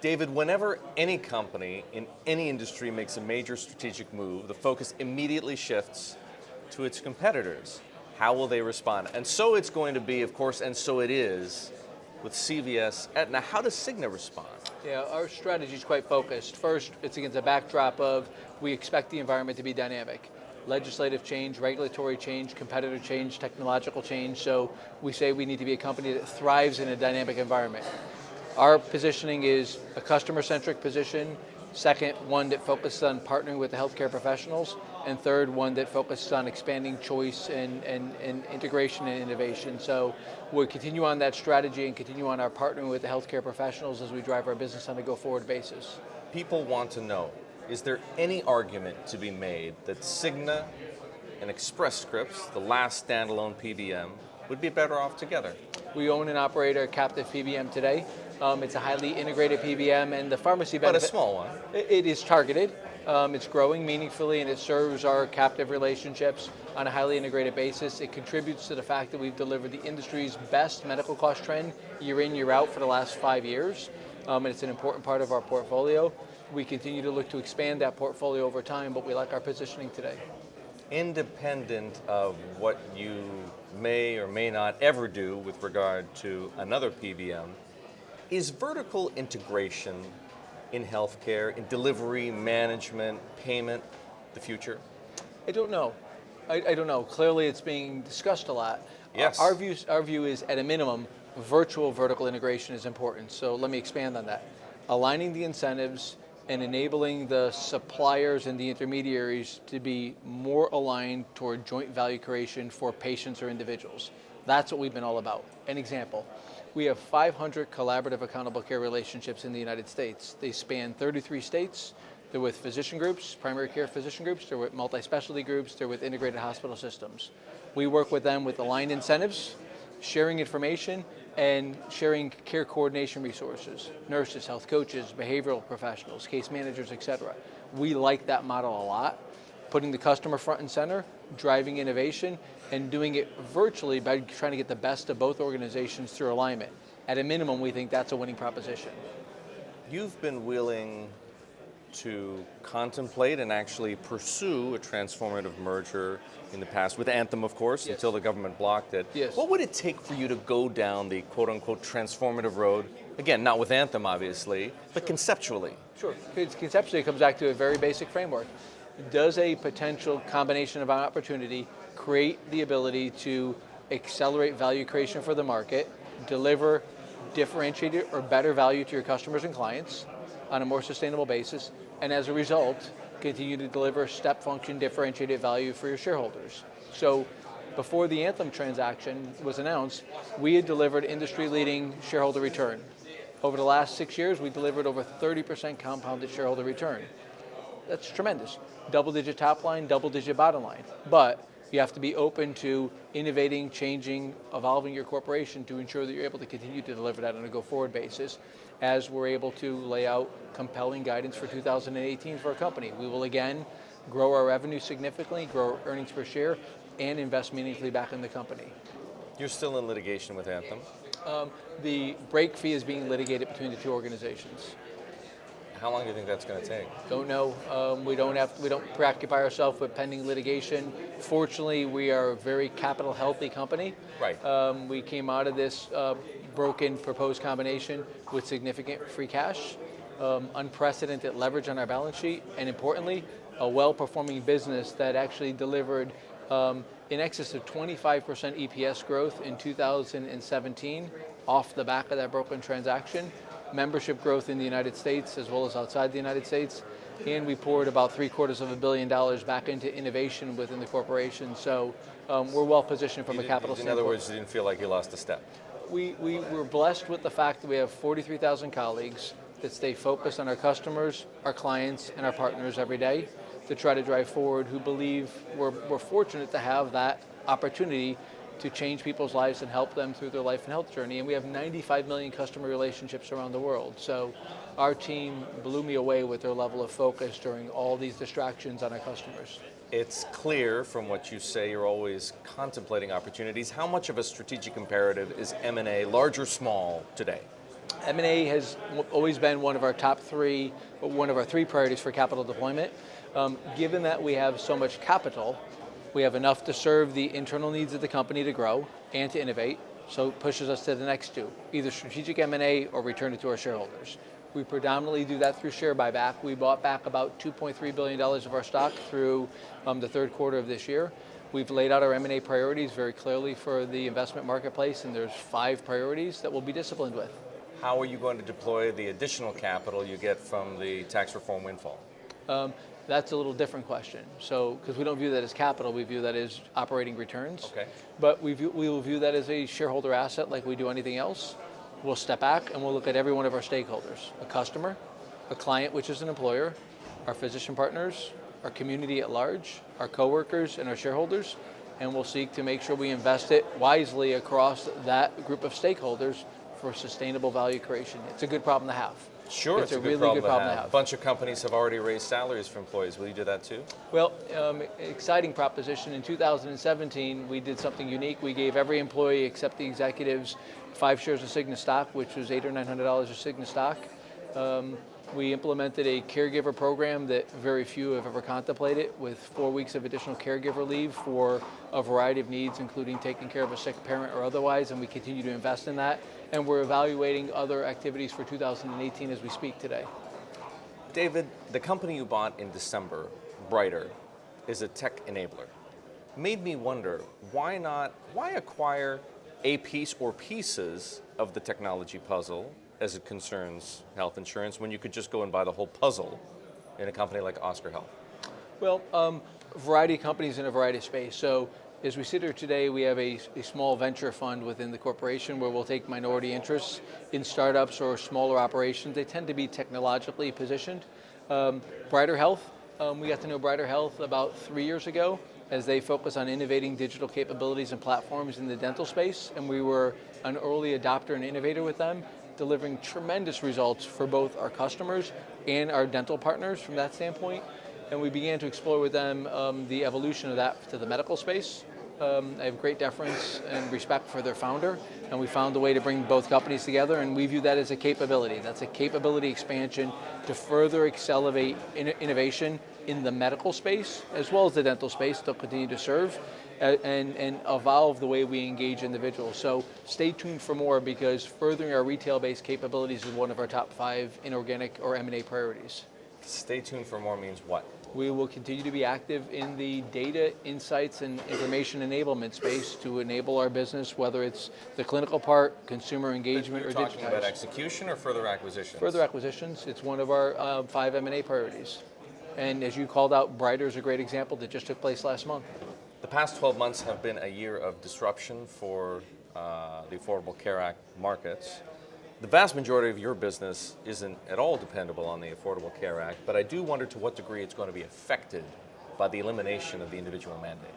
David, whenever any company in any industry makes a major strategic move, the focus immediately shifts to its competitors. How will they respond? And so it's going to be, of course, and so it is, with CVS-Aetna. How does Cigna respond? Yeah, our strategy is quite focused. First, it's against a backdrop of we expect the environment to be dynamic. Legislative change, regulatory change, competitor change, technological change. So we say we need to be a company that thrives in a dynamic environment. Our positioning is a customer-centric position. Second, one that focuses on partnering with the healthcare professionals. And third, one that focuses on expanding choice and integration and innovation. So we'll continue on that strategy and continue on our partnering with the healthcare professionals as we drive our business on a go-forward basis. People want to know, is there any argument to be made that Cigna and Express Scripts, the last standalone PBM, would be better off together? We own and operate a captive PBM today. It's a highly integrated PBM, and the pharmacy benefit. But a small one. It is targeted. It's growing meaningfully, and it serves our captive relationships on a highly integrated basis. It contributes to the fact that we've delivered the industry's best medical cost trend year in, year out for the last 5 years. And it's an important part of our portfolio. We continue to look to expand that portfolio over time, but we like our positioning today. Independent of what you may or may not ever do with regard to another PBM, is vertical integration in healthcare, in delivery, management, payment, the future? I don't know. I don't know. Clearly it's being discussed a lot. Yes. Our view is, at a minimum, virtual vertical integration is important. So let me expand on that. Aligning the incentives and enabling the suppliers and the intermediaries to be more aligned toward joint value creation for patients or individuals. That's what we've been all about. An example. We have 500 collaborative accountable care relationships in the United States. They span 33 states. They're with physician groups, primary care physician groups, they're with multi-specialty groups, they're with integrated hospital systems. We work with them with aligned incentives, sharing information, and sharing care coordination resources, nurses, health coaches, behavioral professionals, case managers, et cetera. We like that model a lot, putting the customer front and center, driving innovation, and doing it virtually by trying to get the best of both organizations through alignment. At a minimum, we think that's a winning proposition. You've been willing to contemplate and actually pursue a transformative merger in the past, with Anthem, of course, yes, until the government blocked it. Yes. What would it take for you to go down the quote-unquote transformative road? Again, not with Anthem, obviously, but conceptually. Sure. Conceptually, it comes back to a very basic framework. Does a potential combination of opportunity create the ability to accelerate value creation for the market, deliver differentiated or better value to your customers and clients on a more sustainable basis, and as a result, continue to deliver step function differentiated value for your shareholders? So before the Anthem transaction was announced, we had delivered industry-leading shareholder return. Over the last 6 years, we delivered over 30% compounded shareholder return. That's tremendous. Double-digit top line, double-digit bottom line. But you have to be open to innovating, changing, evolving your corporation to ensure that you're able to continue to deliver that on a go-forward basis, as we're able to lay out compelling guidance for 2018 for our company. We will again grow our revenue significantly, grow our earnings per share, and invest meaningfully back in the company. You're still in litigation with Anthem? The break fee is being litigated between the two organizations. How long do you think that's going to take? Don't know. We don't preoccupy ourselves with pending litigation. Fortunately, we are a very capital healthy company. Right. We came out of this broken proposed combination with significant free cash, unprecedented leverage on our balance sheet, and importantly, a well-performing business that actually delivered in excess of 25% EPS growth in 2017 off the back of that broken transaction. Membership growth in the United States as well as outside the United States, and we poured about $750 million back into innovation within the corporation. So we're well positioned from a capital standpoint. In other words, you didn't feel like you lost a step? We were blessed with the fact that we have 43,000 colleagues that stay focused on our customers, our clients, and our partners every day to try to drive forward, who believe we're fortunate to have that opportunity to change people's lives and help them through their life and health journey. And we have 95 million customer relationships around the world. So our team blew me away with their level of focus during all these distractions on our customers. It's clear from what you say you're always contemplating opportunities. How much of a strategic imperative is M&A, large or small, today? M&A has always been one of our top three, one of our three priorities for capital deployment. Given that we have so much capital, we have enough to serve the internal needs of the company to grow and to innovate, so it pushes us to the next two, either strategic M&A or return it to our shareholders. We predominantly do that through share buyback. We bought back about $2.3 billion of our stock through the third quarter of this year. We've laid out our M&A priorities very clearly for the investment marketplace, and there's 5 priorities that we'll be disciplined with. How are you going to deploy the additional capital you get from the tax reform windfall? That's a little different question. So, because we don't view that as capital, we view that as operating returns. Okay. But we will view that as a shareholder asset like we do anything else. We'll step back and we'll look at every one of our stakeholders: a customer, a client, which is an employer, our physician partners, our community at large, our coworkers, and our shareholders, and we'll seek to make sure we invest it wisely across that group of stakeholders for sustainable value creation. It's a good problem to have. Sure, it's a really really good problem to have. have. A bunch of companies have already raised salaries for employees. Will you do that too? Well, exciting proposition. In 2017, we did something unique. We gave every employee except the executives 5 shares of Cigna stock, which was $800 or $900 of Cigna stock. We implemented a caregiver program that very few have ever contemplated, with 4 weeks of additional caregiver leave for a variety of needs, including taking care of a sick parent or otherwise, and we continue to invest in that. And we're evaluating other activities for 2018 as we speak today. David, the company you bought in December, Brighter, is a tech enabler. Made me wonder, why acquire a piece or pieces of the technology puzzle as it concerns health insurance when you could just go and buy the whole puzzle in a company like Oscar Health? Well, a variety of companies in a variety of space. So as we sit here today, we have a small venture fund within the corporation where we'll take minority interests in startups or smaller operations. They tend to be technologically positioned. Brighter Health, we got to know Brighter Health about 3 years ago as they focus on innovating digital capabilities and platforms in the dental space, and we were an early adopter and innovator with them, delivering tremendous results for both our customers and our dental partners from that standpoint. And we began to explore with them the evolution of that to the medical space. I have great deference and respect for their founder, and we found a way to bring both companies together, and we view that as a capability. That's a capability expansion to further accelerate innovation in the medical space, as well as the dental space they'll continue to serve, and evolve the way we engage individuals. So stay tuned for more, because furthering our retail-based capabilities is one of our top 5 inorganic or M&A priorities. Stay tuned for more means what? We will continue to be active in the data, insights, and information enablement space to enable our business, whether it's the clinical part, consumer engagement, or digitization. You're talking about execution or further acquisitions? Further acquisitions. It's one of our 5 M&A priorities. And as you called out, Brighter is a great example that just took place last month. The past 12 months have been a year of disruption for the Affordable Care Act markets. The vast majority of your business isn't at all dependable on the Affordable Care Act, but I do wonder to what degree it's going to be affected by the elimination of the individual mandate.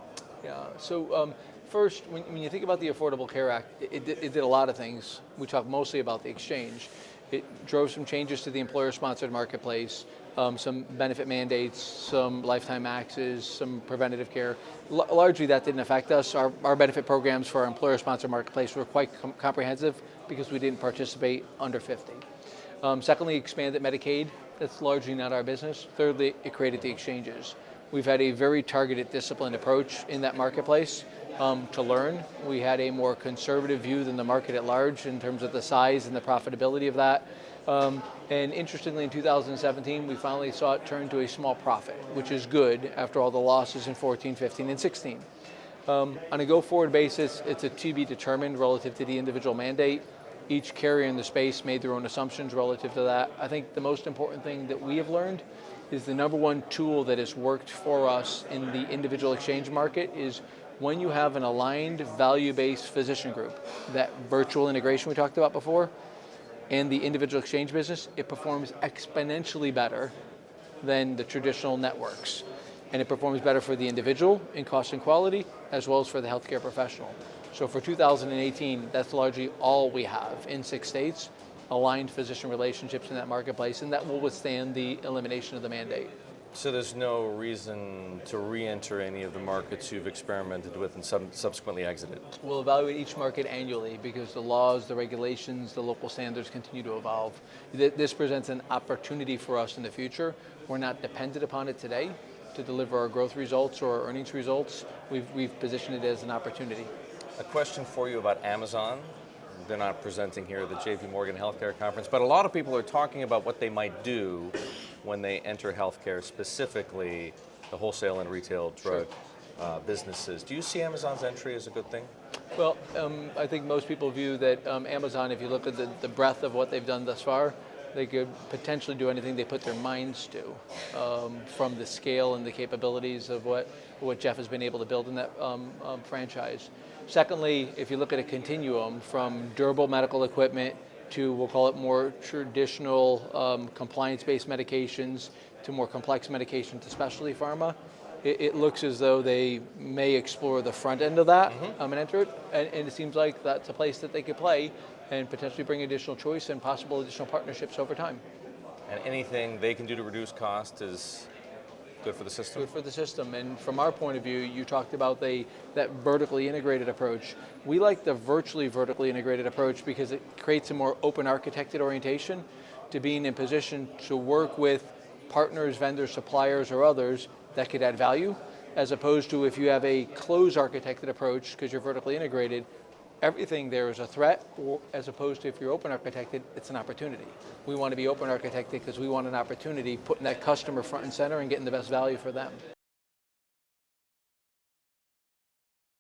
Yeah, so first, when you think about the Affordable Care Act, it did a lot of things. We talked mostly about the exchange. It drove some changes to the employer-sponsored marketplace, some benefit mandates, some lifetime axes, some preventative care. Largely that didn't affect us. Our benefit programs for our employer-sponsored marketplace were quite comprehensive because we didn't participate under 50. Secondly, expanded Medicaid. That's largely not our business. Thirdly, it created the exchanges. We've had a very targeted, disciplined approach in that marketplace to learn. We had a more conservative view than the market at large in terms of the size and the profitability of that. And interestingly, in 2017, we finally saw it turn to a small profit, which is good after all the losses in 14, 15, and 16. On a go-forward basis, it's a to be determined relative to the individual mandate. Each carrier in the space made their own assumptions relative to that. I think the most important thing that we have learned is the number one tool that has worked for us in the individual exchange market is when you have an aligned value-based physician group, that virtual integration we talked about before, and the individual exchange business, it performs exponentially better than the traditional networks. And it performs better for the individual in cost and quality, as well as for the healthcare professional. So for 2018, that's largely all we have in 6 states, aligned physician relationships in that marketplace, and that will withstand the elimination of the mandate. So there's no reason to re-enter any of the markets you've experimented with and subsequently exited? We'll evaluate each market annually because the laws, the regulations, the local standards continue to evolve. This presents an opportunity for us in the future. We're not dependent upon it today to deliver our growth results or our earnings results. We've positioned it as an opportunity. A question for you about Amazon. They're not presenting here at the JPMorgan Healthcare Conference, but a lot of people are talking about what they might do when they enter healthcare, specifically the wholesale and retail drug businesses. Do you see Amazon's entry as a good thing? Well, I think most people view that Amazon, if you look at the breadth of what they've done thus far, they could potentially do anything they put their minds to, from the scale and the capabilities of what Jeff has been able to build in that franchise. Secondly, if you look at a continuum from durable medical equipment to, we'll call it more traditional compliance-based medications to more complex medication to specialty pharma, it looks as though they may explore the front end of that and enter it. And it seems like that's a place that they could play and potentially bring additional choice and possible additional partnerships over time. And anything they can do to reduce cost is good for the system? Good for the system. And from our point of view, you talked about that vertically integrated approach. We like the virtually vertically integrated approach because it creates a more open architected orientation to being in position to work with partners, vendors, suppliers, or others that could add value, as opposed to if you have a closed architected approach because you're vertically integrated, everything there is a threat, or as opposed to if you're open architected, it's an opportunity. We want to be open architected because we want an opportunity, putting that customer front and center and getting the best value for them.